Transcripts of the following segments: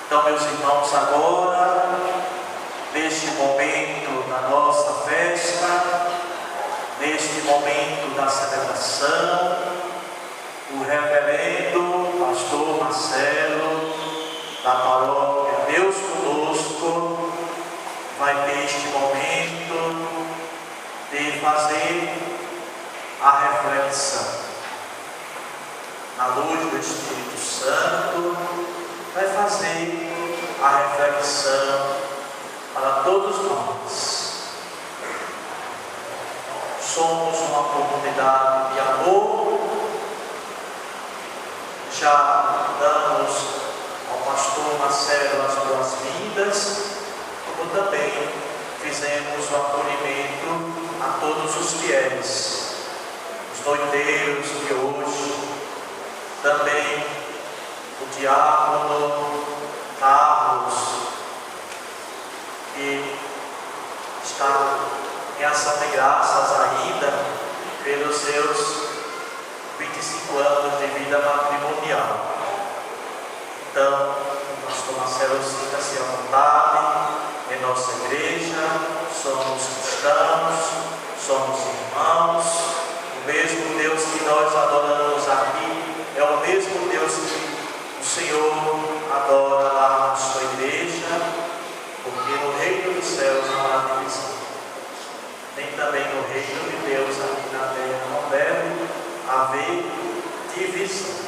Então, meus irmãos, agora, neste momento da nossa festa, neste momento da celebração, o reverendo pastor Marcelo, da paróquia Deus Conosco, vai ter este momento de fazer a reflexão. Na luz do Espírito Santo, vai fazer a reflexão para todos nós. Somos uma comunidade de amor. Já damos ao pastor Marcelo as boas-vindas, como também fizemos o acolhimento a todos os fiéis, os noiteiros de hoje, também o diácono Carlos, que está em ação de graças ainda pelos seus 25 anos de vida matrimonial. Então, o pastor Marcelo sinta-se à vontade em nossa igreja. Somos cristãos, somos irmãos. O mesmo Deus que nós adoramos aqui é o mesmo Deus que o Senhor adora lá na sua igreja, porque no reino dos céus não há divisão, nem também no reino de Deus aqui na terra não deve haver divisão.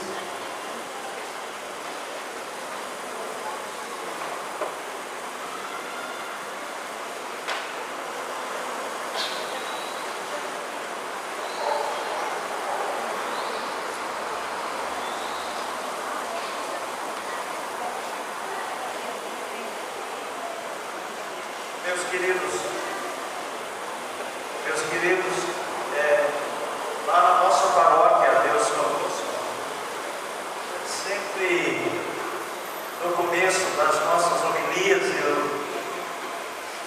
Meus queridos, lá na nossa paróquia Deus Conosco, sempre no começo das nossas homilias,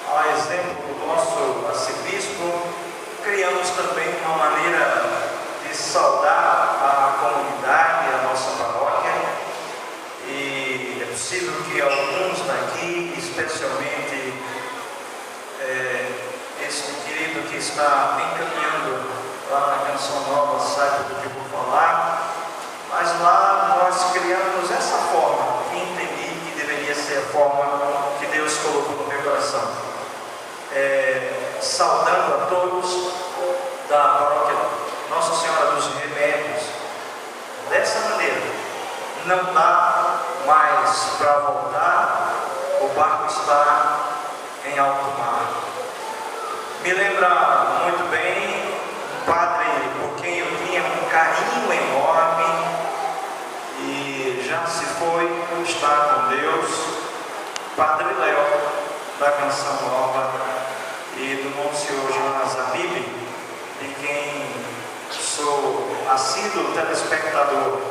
ao exemplo do nosso arcebispo, criamos também uma maneira de saudar a comunidade, a nossa paróquia, e é possível que alguns daqui, especialmente esse querido que está encaminhando lá na Canção Nova, sabe do que vou falar, mas lá nós criamos essa forma que entendi que deveria ser a forma que Deus colocou no meu coração, saudando a todos da paróquia Nossa Senhora dos Remédios. Dessa maneira, não dá mais para voltar, o barco está em alto mar. Me lembra muito bem um padre por quem eu tinha um carinho enorme e já se foi, está com Deus, Padre Léo, da Canção Nova, e do Monsenhor Jonas Abib, de quem sou assíduo telespectador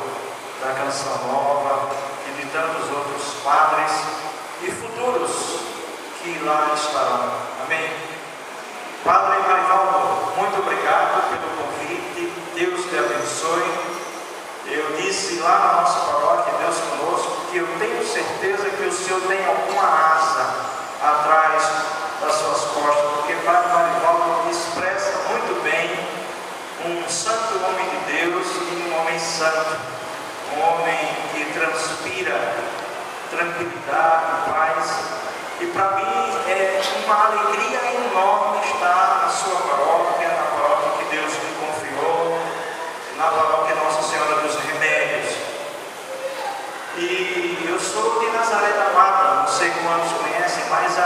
da Canção Nova e de tantos outros padres e futuros que lá estarão. Amém? Padre Marivaldo, muito obrigado pelo convite, Deus te abençoe. Eu disse lá na nossa paróquia, Deus Conosco, que eu tenho certeza que o Senhor tem alguma asa atrás das suas costas, porque Padre Marivaldo expressa muito bem um santo homem de Deus e um homem santo, um homem que transpira tranquilidade, paz. E para mim é uma alegria enorme estar na sua paróquia, na paróquia que Deus me confiou, na paróquia Nossa Senhora dos Remédios. E eu sou de Nazaré da Mata, não sei quantos conhecem, mas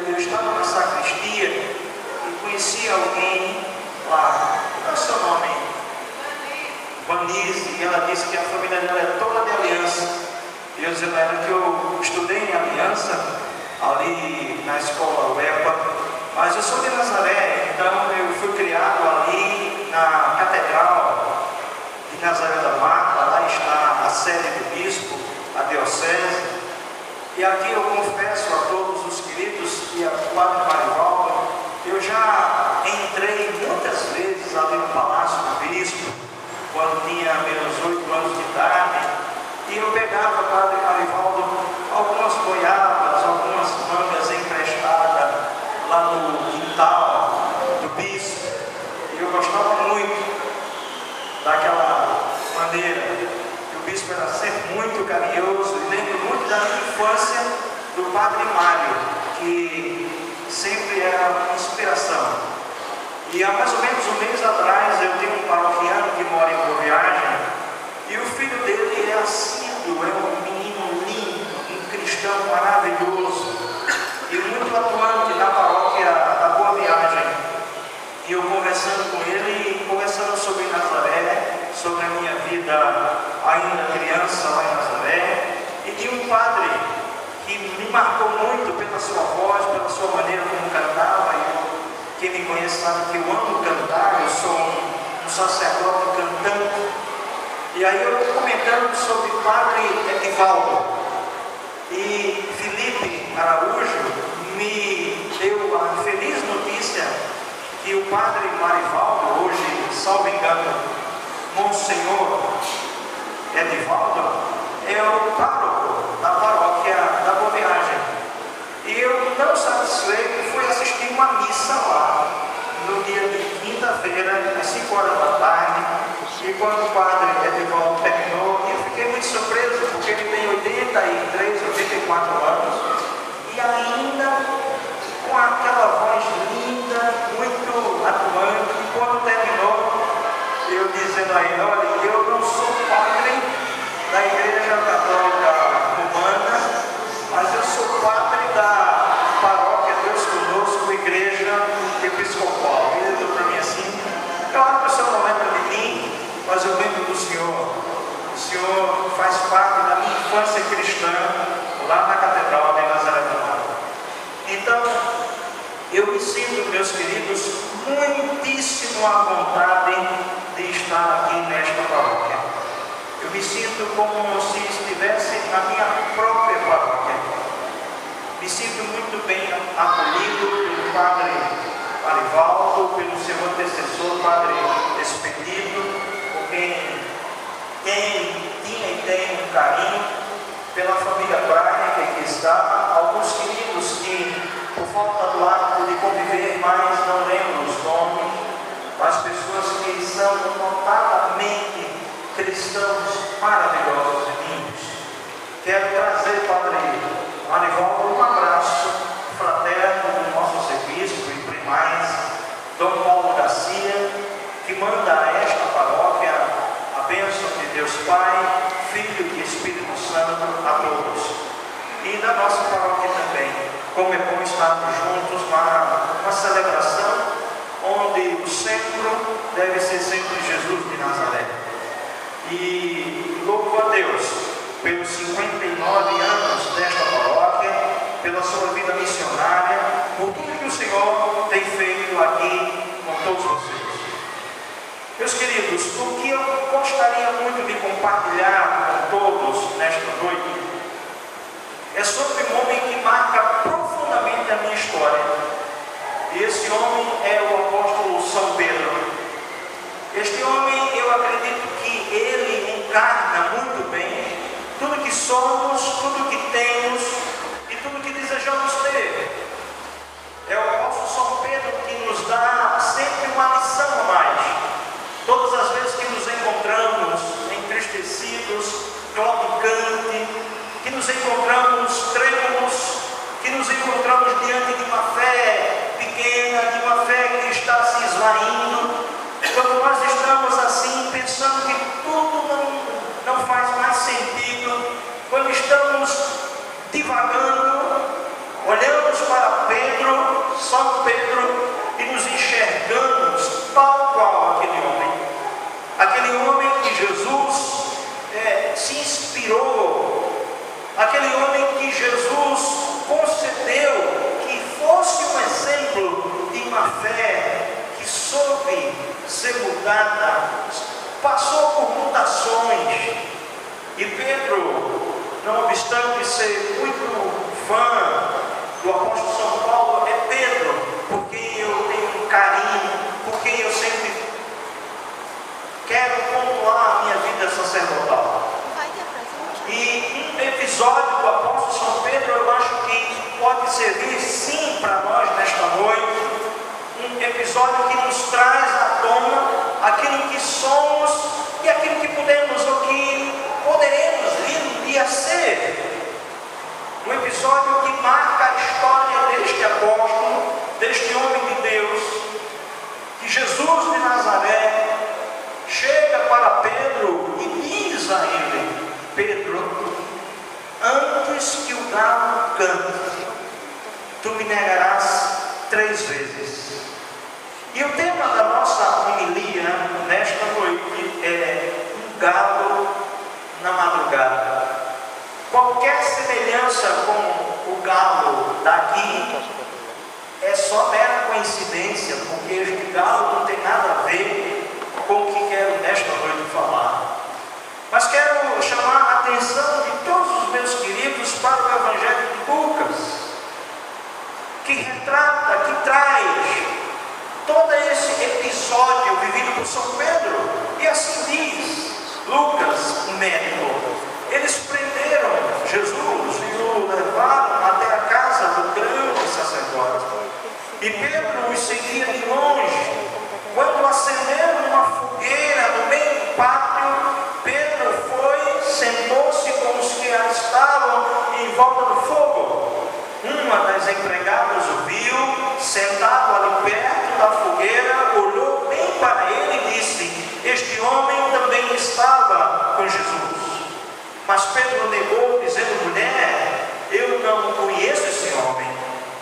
eu estava na sacristia e conheci alguém lá. Qual é o seu nome? Vanise, e ela disse que a família dela é toda de aliança. E eu dizendo a ela que eu estudei em aliança, ali na escola UEPA, mas eu sou de Nazaré, então eu fui criado ali na Catedral de Nazaré da Mata, lá está a sede do bispo, a diocese, e aqui eu confesso a todos os queridos e a Padre Marivaldo, eu já entrei muitas vezes ali no Palácio do Bispo, quando tinha meus 8 anos de idade, e eu pegava, Padre Marivaldo, algumas carinhoso e lembro muito da minha infância do Padre Mário, que sempre era uma inspiração. E há mais ou menos um mês atrás eu tenho um paroquiano que mora em Boa Viagem e o filho dele é assíduo, é um menino lindo, um cristão maravilhoso e muito atuante na paróquia da Boa Viagem. E eu conversando com ele, conversando sobre Nazaré, sobre a minha vida ainda criança lá em Nazaré, e de um padre que me marcou muito pela sua voz, pela sua maneira como cantava. Quem me conhece sabe que eu amo cantar, eu sou um sacerdote cantante. E aí eu estou comentando sobre o Padre Edivaldo. E Felipe Araújo me deu a feliz notícia que o Padre Marivaldo, hoje, salvo engano, Monsenhor Edivaldo, é o pároco da paróquia da Boa Viagem. E eu, não satisfeito, fui assistir uma missa lá, no dia de quinta-feira, às 5 horas da tarde. E quando o Padre Edivaldo terminou, eu fiquei muito surpreso, porque ele tem 83, 84 anos, e ainda com aquela voz linda, muito atuante. E quando terminou, eu dizendo a ele: olha, eu não sou padre da Igreja Católica Romana, mas eu sou padre da paróquia Deus Conosco, Igreja Episcopal. Ele deu para mim assim: claro que o senhor não lembra de mim, mas eu lembro do senhor. O senhor faz parte da minha infância cristã, lá na Catedral de Nazaré do Mar. Então, eu me sinto, meus queridos, muitíssimo à vontade de estar aqui nesta paróquia. Eu me sinto como se estivesse na minha própria paróquia. Me sinto muito bem acolhido pelo Padre Marivaldo, pelo seu antecessor, Padre Expedito, por quem tinha e tem um carinho, pela família Braga que aqui está, alguns queridos que, por falta do hábito de conviver mais, não lembro os nomes, mas pessoas que são notadamente cristãos maravilhosos e lindos. Quero trazer, Padre Marivaldo, um abraço fraterno do nosso arcebispo e primaz, Dom Paulo Garcia, que manda a esta paróquia a bênção de Deus Pai, Filho e Espírito Santo a todos. E da nossa paróquia também, como é bom estarmos juntos numa celebração onde o centro deve ser sempre Jesus de Nazaré. E louvo a Deus pelos 59 anos desta paróquia, pela sua vida missionária, por tudo que o Senhor tem feito aqui com todos vocês. Meus queridos, o que eu gostaria muito de compartilhar com todos nesta noite é sobre um homem que marca profundamente a minha história. E esse homem é o apóstolo São Pedro. Este homem, eu acredito que ele encarna muito bem tudo que somos, tudo que temos e tudo que desejamos ter. É o apóstolo São Pedro que nos dá sempre uma lição a mais. Todas as vezes que nos encontramos entristecidos, claudicante, que nos encontramos trêmulos, que nos encontramos diante de uma fé pequena, de uma fé que está se esvaindo, quando nós estamos assim, pensando que tudo não faz mais sentido, quando estamos divagando, olhamos para Pedro, São Pedro, e nos enxergamos tal qual aquele homem que Jesus se inspirou, aquele homem que Jesus concedeu que fosse um exemplo de uma fé que soube ser mudada, passou por mutações. E Pedro, não obstante ser muito fã do apóstolo São Paulo, é Pedro por quem eu tenho um carinho, por quem eu sempre quero pontuar a minha vida sacerdotal. E um episódio do apóstolo São Pedro, eu acho que pode servir sim para nós nesta noite, um episódio que nos traz à tona aquilo que somos e aquilo que podemos ou que poderemos vir um dia deste homem de Deus, que Jesus de Nazaré chega para Pedro e diz a ele: Pedro, antes que o galo cante, tu me negarás 3 vezes. E o tema da nossa homilia nesta noite é um galo na madrugada. Qualquer semelhança com o galo daqui é só mera coincidência, porque este galo não tem nada a ver com o que quero nesta noite falar. Mas quero chamar a atenção de todos os meus queridos para o Evangelho de Lucas, que retrata, que traz todo esse episódio vivido por São Pedro. E assim diz Lucas, o médico: eles prenderam Jesus e o levaram até a casa do grande sacerdote. E Pedro os seguia de longe. Quando acenderam uma fogueira no meio do pátio, Pedro foi, sentou-se com os que estavam em volta do fogo. Uma das empregadas o viu, sentado ali perto da fogueira, olhou bem para ele e disse: este homem também estava com Jesus. Mas Pedro negou, dizendo: mulher, eu não conheço esse homem.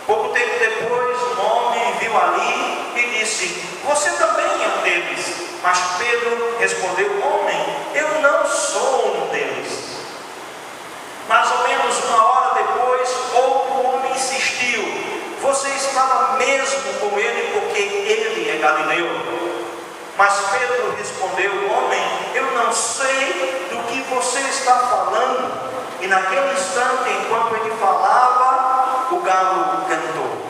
Pouco tempo depois, um homem viu ali e disse: você também é um deles. Mas Pedro respondeu: homem, eu não sou um deles. Mais ou menos 1 hora depois, outro homem insistiu: você estava mesmo com ele, porque ele é galileu. Mas Pedro respondeu: homem, eu não sei do que você está falando. E naquele instante, enquanto ele falava, o galo cantou.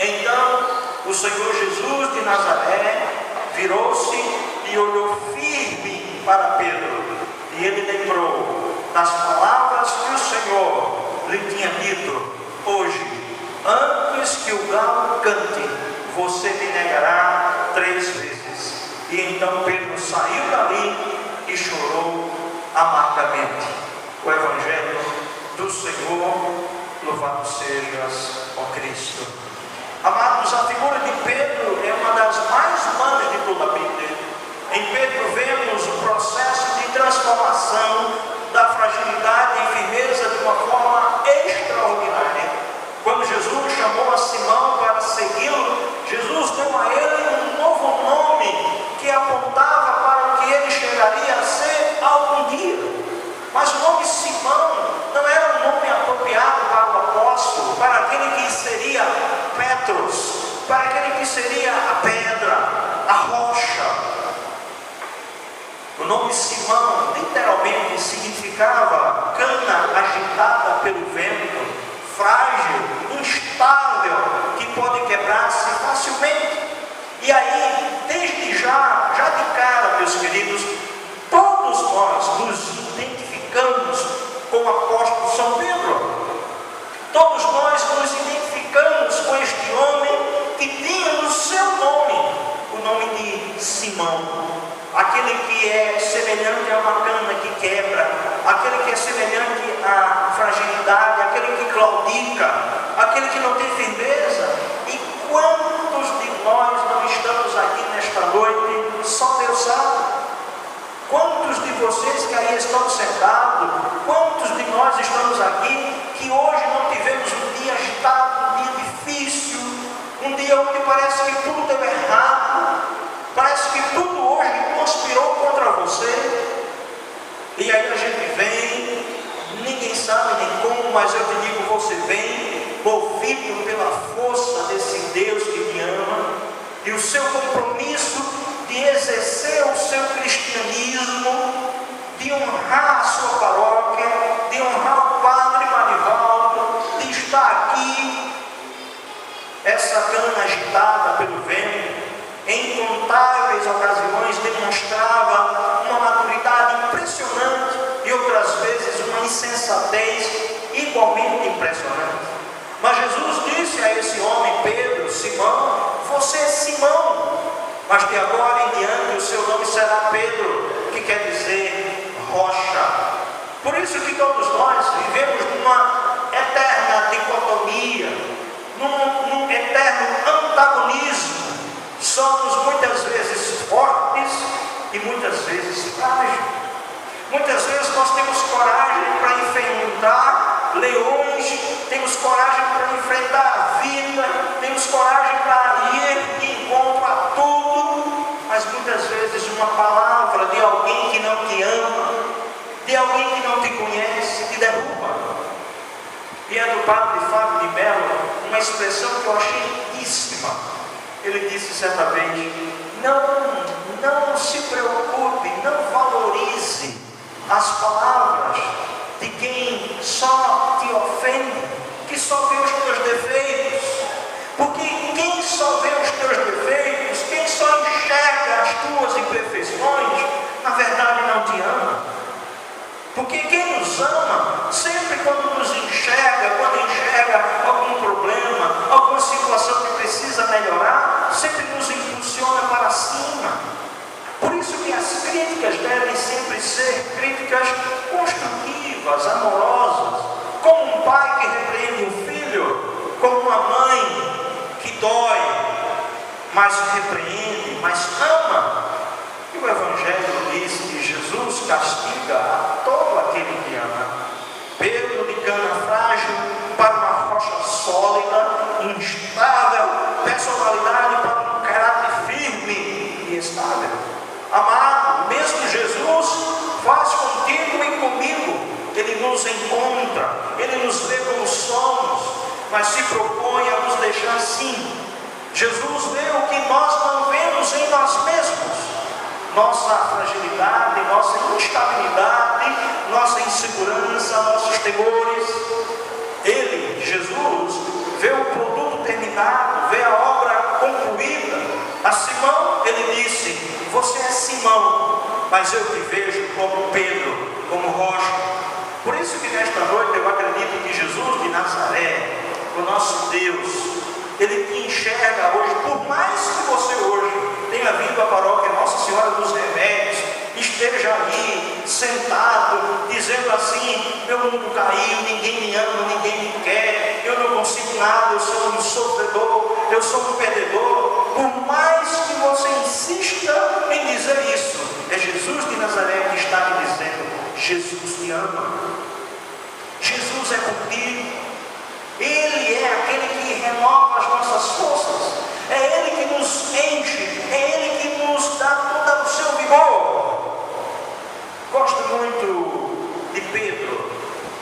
Então o Senhor Jesus de Nazaré virou-se e olhou firme para Pedro. E ele lembrou das palavras que o Senhor lhe tinha dito: hoje, antes que o galo cante, você me negará 3 vezes. E então Pedro saiu dali e chorou amargamente. O Evangelho do Senhor, louvado sejas, ó Cristo. Amados, a figura de Pedro é uma das mais humanas de toda a Bíblia. Em Pedro vemos o processo de transformação da fragilidade e firmeza de uma forma extraordinária. Quando Jesus chamou a Simão para segui-lo, Jesus deu a ele um novo nome que apontava para o que ele chegaria a ser algum dia. Mas o nome Simão não era um nome apropriado para o apóstolo, para aquele que seria Petros, para aquele que seria a pedra, a rocha. O nome Simão literalmente significava cana agitada pelo vento, frágil, instável, que pode quebrar-se facilmente. E aí, desde já de cara, meus queridos, todos nós nos identificamos com o apóstolo São Pedro. Todos nós nos identificamos com este homem que tinha no seu nome o nome de Simão. Aquele que é semelhante a uma cana que quebra, aquele que é semelhante à fragilidade, aquele que claudica, aquele que não tem firmeza. E quantos de nós não estamos aqui nesta noite? Só Deus sabe. Quantos de vocês que aí estão sentados, quantos de nós estamos aqui que hoje não tivemos um dia agitado, um dia difícil, um dia onde parece que tudo deu errado, parece que tudo hoje conspirou contra você? E aí a gente vem, ninguém sabe nem como, mas eu te digo, você vem movido pela força desse Deus que te ama e o seu compromisso de exercer o seu cristianismo, de honrar a sua paróquia, de honrar o Padre Marivaldo, de estar aqui. Essa cana agitada pelo vento, em incontáveis ocasiões demonstrava uma maturidade impressionante e outras vezes uma insensatez igualmente impressionante. Mas Jesus disse a esse homem, Pedro, Simão: você é Simão, mas de agora em diante o seu nome será Pedro, que quer dizer rocha. Por isso que todos nós vivemos numa eterna dicotomia, num eterno e muitas vezes frágil. Muitas vezes nós temos coragem para enfrentar leões, temos coragem para enfrentar a vida, temos coragem para ir de encontro a tudo, mas muitas vezes uma palavra de alguém que não te ama, de alguém que não te conhece, te derruba. E é do padre Fábio de Mello uma expressão que eu achei lindíssima. Ele disse certa vez: não se preocupe, não valorize as palavras de quem só te ofende, que só vê os teus defeitos, porque quem só vê os teus defeitos, quem só enxerga as tuas imperfeições, na verdade não te ama. Porque quem nos ama, sempre quando nos enxerga, quando enxerga algum problema, alguma situação que precisa melhorar, sempre nos impulsiona para cima. Por isso que as críticas devem sempre ser críticas construtivas, amorosas, como um pai que repreende um filho, como uma mãe que dói, mas repreende, mas ama. E o Evangelho diz que Jesus castiga a todo aquele que ama. Pedro de cana frágil para uma rocha sólida, instável, personalidade para um caráter firme e estável. Amado, mesmo Jesus faz contigo e comigo. Ele nos encontra, Ele nos vê como somos, mas se propõe a nos deixar assim. Jesus vê o que nós não vemos em nós mesmos. Nossa fragilidade, nossa instabilidade, nossa insegurança, nossos temores. Ele, Jesus, vê o produto terminado, vê a obra concluída. A Simão, ele disse: você é Simão, mas eu te vejo como Pedro, como rocha. Por isso que nesta noite eu acredito que Jesus de Nazaré, o nosso Deus, Ele te enxerga hoje, por mais que você hoje tenha vindo à paróquia Nossa Senhora dos Remédios, esteja ali, sentado, dizendo assim: meu mundo caiu, ninguém me ama, ninguém me quer, eu não consigo nada, eu sou um sofredor, eu sou um perdedor. Por mais que você insista em dizer isso, é Jesus de Nazaré que está te dizendo: Jesus te ama, Jesus é contigo. Ele é aquele que renova as nossas forças, é Ele que nos enche, é Ele que nos dá todo o seu vigor. Gosto muito de Pedro,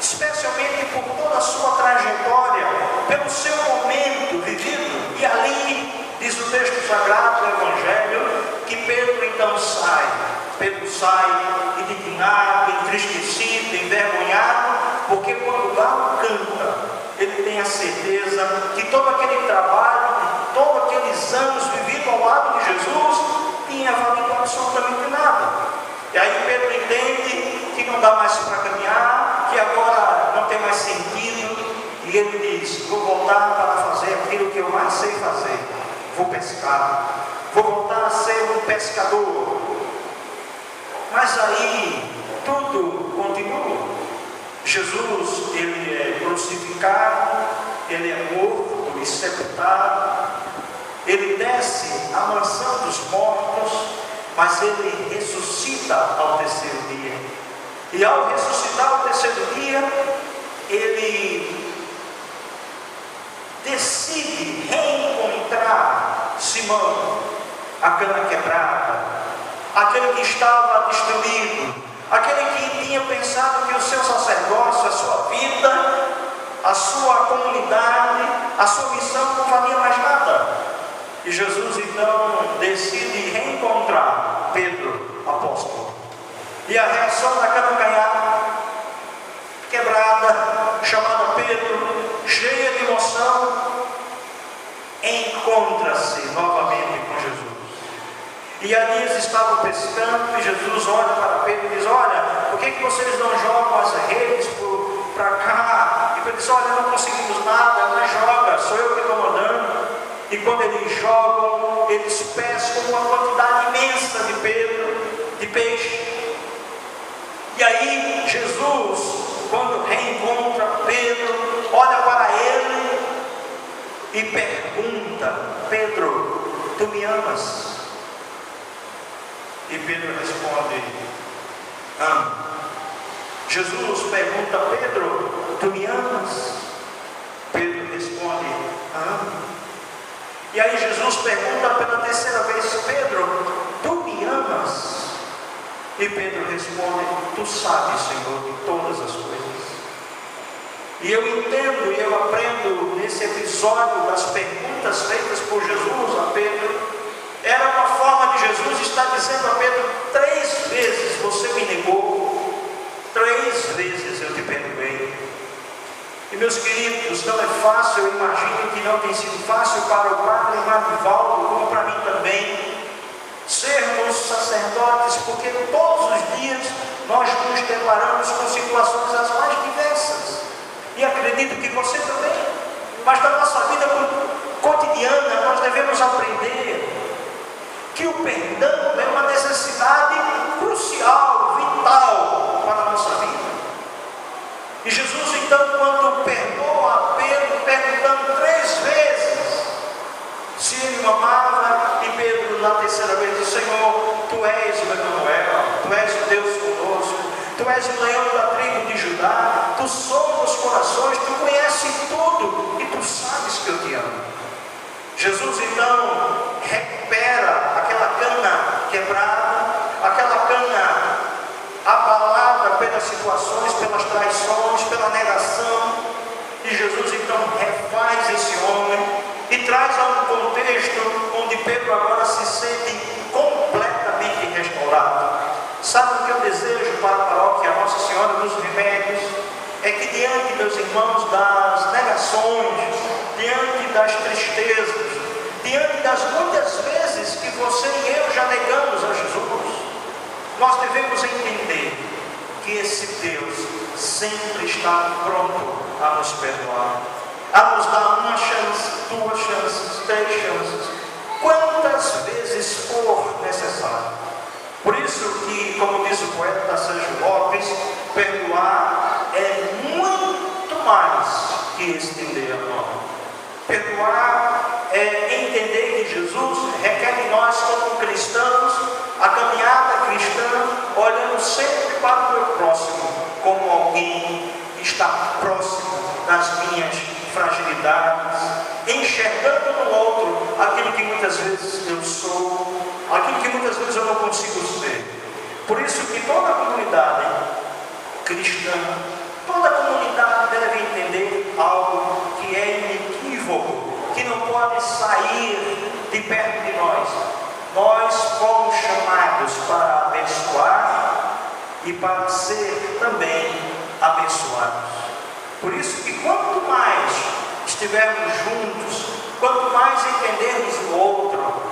especialmente por toda a sua trajetória, pelo seu momento vivido. E ali diz o texto sagrado do Evangelho que Pedro então sai. Pedro sai indignado, entristecido, envergonhado, porque quando o galo canta, ele tem a certeza que todo aquele trabalho, todos aqueles anos vividos ao lado de Jesus, tinha valido absolutamente nada. E aí Pedro entende que não dá mais para caminhar, que agora não tem mais sentido, e ele diz: vou voltar para fazer aquilo que eu mais sei fazer, vou pescar, vou voltar a ser um pescador. Mas aí tudo continua. Jesus, ele é crucificado, ele é morto e sepultado, ele desce à mansão dos mortos, mas ele ressuscita ao terceiro dia. E ao ressuscitar ao terceiro dia, ele decide reencontrar Simão, a cana quebrada, aquele que estava destruído, aquele que tinha pensado que o seu sacerdócio, a sua vida, a sua comunidade, a sua missão não valia mais nada. E Jesus então decide reencontrar Pedro, apóstolo. E a reação daquela canhada quebrada, chamada Pedro, cheia de emoção, encontra-se novamente com Jesus. E ali eles estavam pescando e Jesus olha para Pedro e diz: olha, por que vocês não jogam as redes para cá? E Pedro diz: olha, não conseguimos nada, não joga, sou eu que estou mandando. E quando eles jogam, eles pescam uma quantidade imensa de peixe. E aí Jesus, quando reencontra Pedro, olha para ele e pergunta: Pedro, tu me amas? E Pedro responde: amo. Jesus pergunta a Pedro: tu me amas? Pedro responde: amo. E aí Jesus pergunta pela terceira vez: Pedro, tu me amas? E Pedro responde: tu sabes, Senhor, de todas as coisas. E eu entendo e eu aprendo nesse episódio das perguntas feitas por Jesus a Pedro, era uma forma de Jesus estar dizendo a Pedro: 3 vezes você me negou, 3 vezes eu te perdoei. E meus queridos, não é fácil, eu imagino que não tem sido fácil para o padre Marivaldo, como para mim também, sermos sacerdotes, porque todos os dias nós nos deparamos com situações as mais diversas. E acredito que você também. Mas na nossa vida cotidiana nós devemos aprender que o perdão é uma necessidade crucial, vital para a nossa vida. E Jesus então, quando perdoa a Pedro, perguntando 3 vezes se ele o amava, e Pedro na terceira vez diz: Senhor, tu és o Emanuel, tu és o Deus conosco, tu és o leão da tribo de Judá, tu sondas os corações, tu conheces tudo e tu sabes que eu te amo. Jesus então recupera aquela cana quebrada, aquela cana abalada pelas situações, pelas traições, pela negação, e Jesus então refaz esse homem e traz a um contexto onde Pedro agora se sente completamente restaurado. Sabe o que eu desejo para a paróquia Nossa Senhora dos Remédios? É que diante, meus irmãos, das negações, diante das tristezas, diante das muitas vezes que você e eu já negamos a Jesus, nós devemos entender que esse Deus sempre está pronto a nos perdoar, a nos dar 1 chance, 2 chances, 3 chances, quantas vezes for necessário. Por isso que, como diz o poeta Sérgio Lopes, perdoar é muito mais que estender a mão. Perdoar é entender que Jesus requer de nós, como cristãos, a caminhada cristã, olhando sempre para o meu próximo, como alguém que está próximo das minhas fragilidades, enxergando no outro aquilo que muitas vezes eu sou, aquilo que muitas vezes eu não consigo ser. Por isso que toda a comunidade cristã, toda a comunidade deve entender algo que é inequívoco, que não pode sair de perto de nós. Nós fomos chamados para abençoar e para ser também abençoados. Por isso que quanto mais estivermos juntos, quanto mais entendermos o outro,